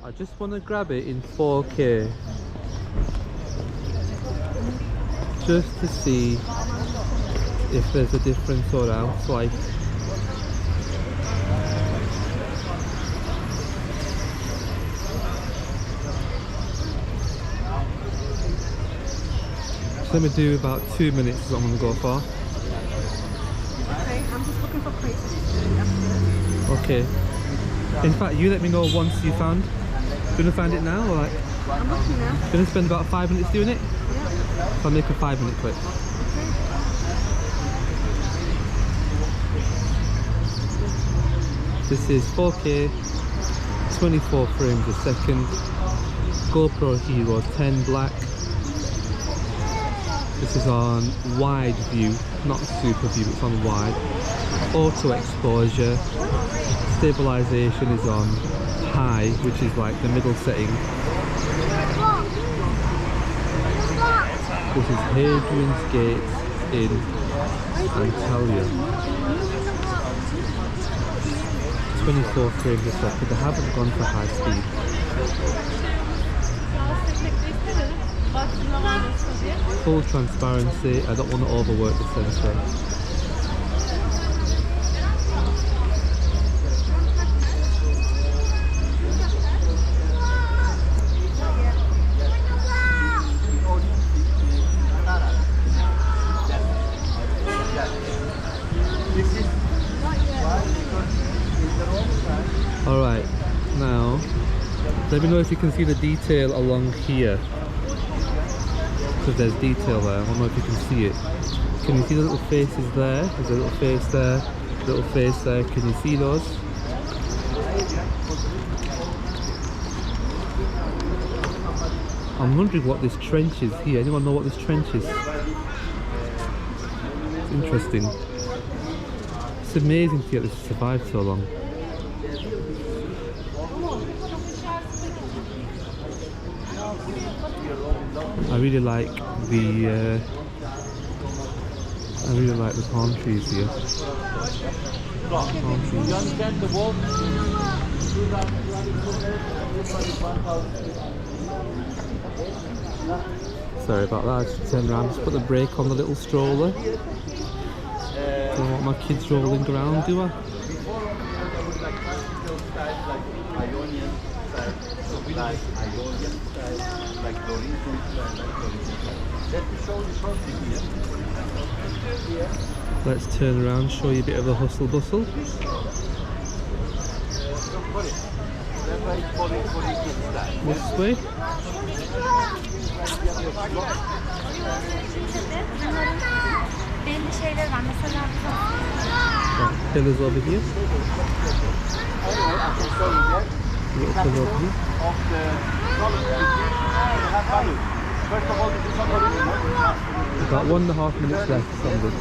I just want to grab it in 4K just to see if there's a difference or else. Like, let me do about 2 minutes is what I'm going to go for. Okay, I'm just looking for places. Okay. In fact, you let me know once you found. Do you want to find it now or like? I'm looking now. You're going to spend about 5 minutes doing it? Yeah. So I'll make a 5-minute clip. This is 4K, 24 frames a second. GoPro Hero 10 Black. This is on wide view, not super view, it's on wide. Auto exposure. Stabilization is on high, which is like the middle setting. This is Hadrian's Gate in Antalya. 24 frames a second. I haven't gone for high speed. Full transparency. I don't want to overwork the sensor. Alright, now let me know if you can see the detail along here. Because there's detail there, I don't know if you can see it. Can you see the little faces there? There's a little face there, little face there. Can you see those? I'm wondering what this trench is here. Anyone know what this trench is? It's interesting. It's amazing to get this to survive so long. I really like the palm trees here. Palm trees. Sorry about that, I just turned around, just put the brake on the little stroller. Don't want my kids rolling around, do I? Let's turn around, show you a bit of the hustle bustle. This way. Pillars over here. Little pillar over here. About 1.5 minutes left on this.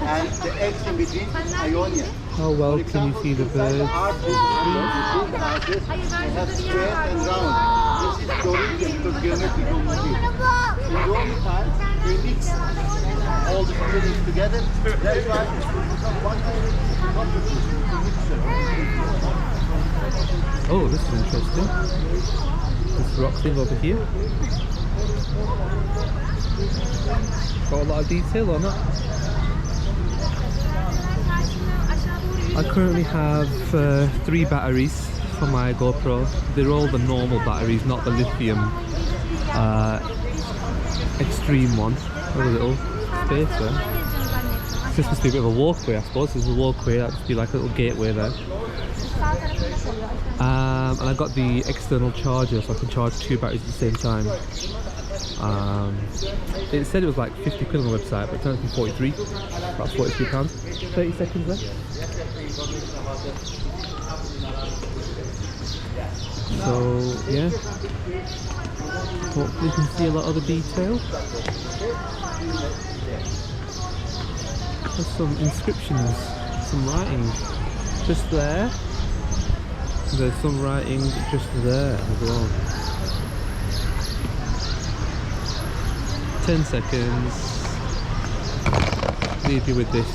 And the eggs in between Ionia. How well can you see the birds? They have square and round. This is Doric geometrical motif. In Roman time, they mix all the buildings together. That's why it's one mixture. Oh, this is interesting. This rock thing over here. Got a lot of detail on it. I currently have 3 batteries for my GoPro. They're all the normal batteries, not the lithium extreme one. Oh, a little space there. This must be a bit of a walkway, I suppose. There's a walkway, that must be like a little gateway there. And I got the external charger, so I can charge 2 batteries at the same time. It said it was like 50 quid on the website, but it turned out to be 43, about £43. 30 seconds left. So yeah, hopefully you can see a lot of the detail. There's some inscriptions, some writing just there. There's some writing just there as well. 10 seconds. Leave you with this.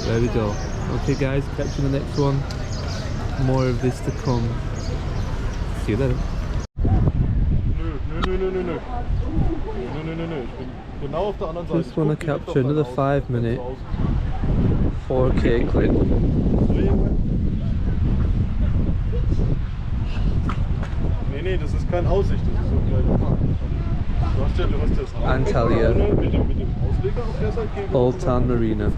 There we go. Okay guys, catch you in the next one. More of this to come. See you later. Just want to capture another 5-minute 4K clip. Nee, das ist kein Aussicht, das ist so ein kleiner Park. Du hast das Antalya, mit dem Ausleger auf der Seite. Old Town Marina.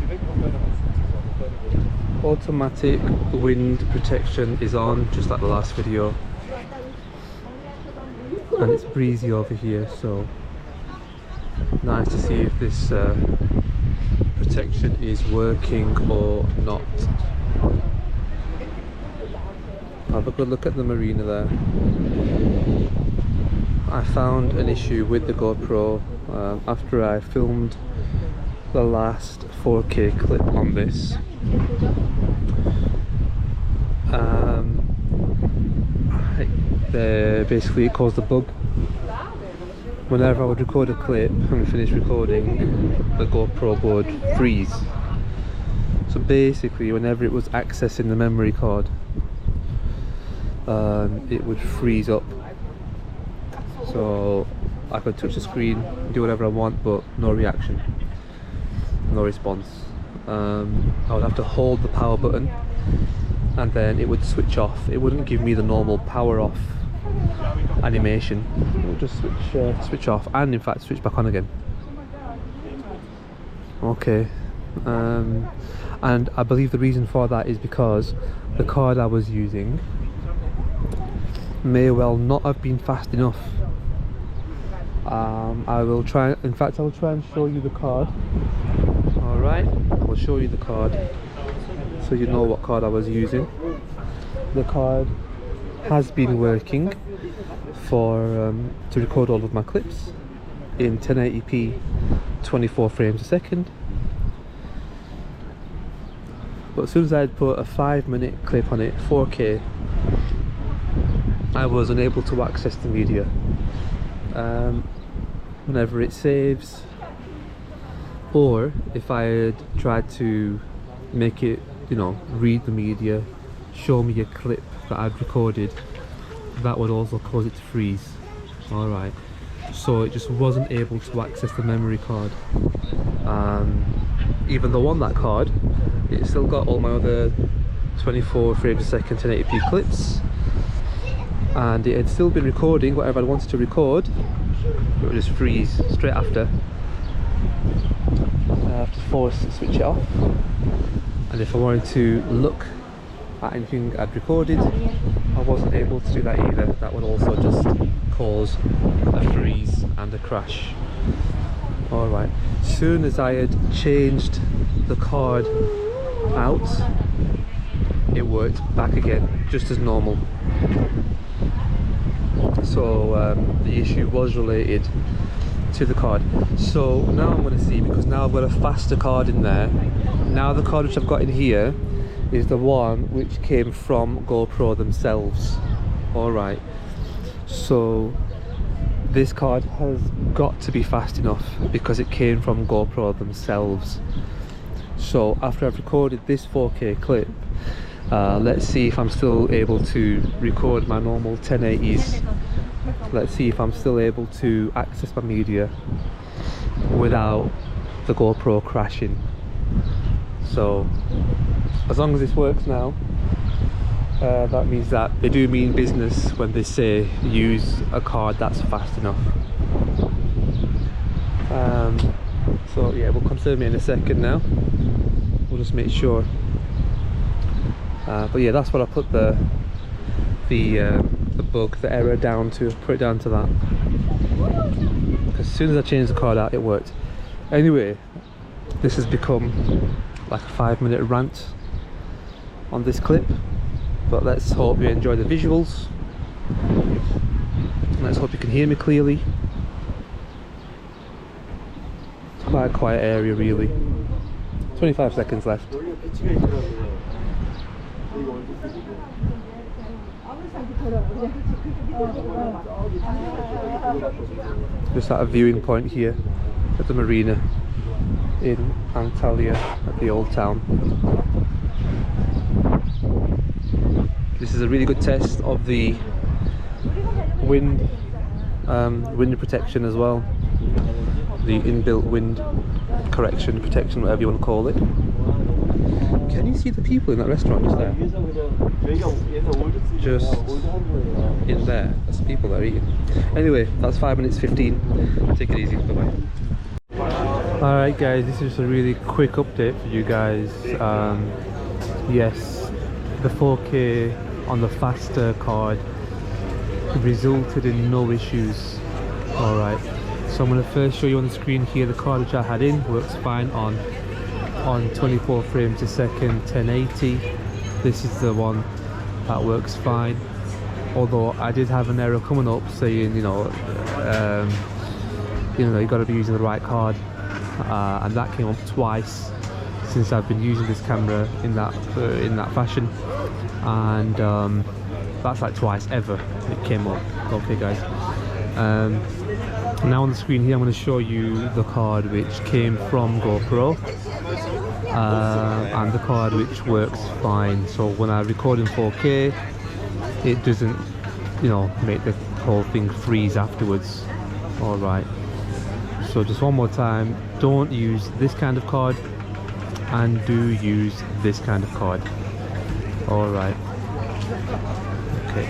Automatic wind protection is on, just like the last video. And it's breezy over here, so nice to see if this protection is working or not. Have a good look at the marina there. I found an issue with the GoPro after I filmed the last 4K clip on this. Basically it caused a bug. Whenever I would record a clip and finish recording, the GoPro would freeze. So basically whenever it was accessing the memory card, it would freeze up. So I could touch the screen, do whatever I want, but no reaction, no response. I would have to hold the power button and then it would switch off. It wouldn't give me the normal power off animation. It would just switch off and in fact switch back on again. Okay, and I believe the reason for that is because the card I was using may well not have been fast enough. I will try, in fact I will try and show you the card. Alright, I will show you the card so you know what card I was using. The card has been working for to record all of my clips in 1080p 24 frames a second, but as soon as I had put a 5-minute clip on it, 4K, I was unable to access the media. Whenever it saves, or if I had tried to make it, you know, read the media, show me a clip that I'd recorded, that would also cause it to freeze. Alright, so it just wasn't able to access the memory card. Even though on that card it still got all my other 24 frames a second 1080p clips, and it had still been recording whatever I wanted to record, it would just freeze straight after. I have to force switch it off, and if I wanted to look at anything I'd recorded, I wasn't able to do that either. That would also just cause a freeze and a crash. Alright, soon as I had changed the card out, it worked back again just as normal. So the issue was related to the card. So now I'm going to see, because now I've got a faster card in there. Now the card which I've got in here is the one which came from GoPro themselves. Alright, so this card has got to be fast enough because it came from GoPro themselves. So after I've recorded this 4K clip, let's see if I'm still able to record my normal 1080s. Let's see if I'm still able to access my media without the GoPro crashing. So as long as this works now, that means that they do mean business when they say use a card that's fast enough. So yeah, we'll confirm it in a second now. We'll just make sure. But yeah, that's what I put the bug, the error down to. Put it down to that. Because as soon as I changed the card out, it worked. Anyway, this has become like a 5-minute rant on this clip, but let's hope you enjoy the visuals. Let's hope you can hear me clearly. It's quite a quiet area really. 25 seconds left. Just at a viewing point here at the marina. in Antalya at the Old Town. This is a really good test of the wind protection as well, the inbuilt wind correction, protection, whatever you want to call it. Can you see the people in that restaurant just there? Just in there, that's the people that are eating. Anyway, that's 5 minutes 15. Take it easy, bye bye. Alright guys, this is a really quick update for you guys. Yes, the 4K on the faster card resulted in no issues. Alright, so I'm going to first show you on the screen here the card which I had in works fine on 24 frames a second, 1080. This is the one that works fine, although I did have an error coming up saying you know you got to be using the right card, and that came up twice since I've been using this camera in that fashion, and that's like twice ever it came up. Okay guys, now on the screen here I'm going to show you the card which came from GoPro, and the card which works fine. So when I record in 4K it doesn't make the whole thing freeze afterwards. Alright, so just one more time, don't use this kind of card and do use this kind of card. Alright, okay.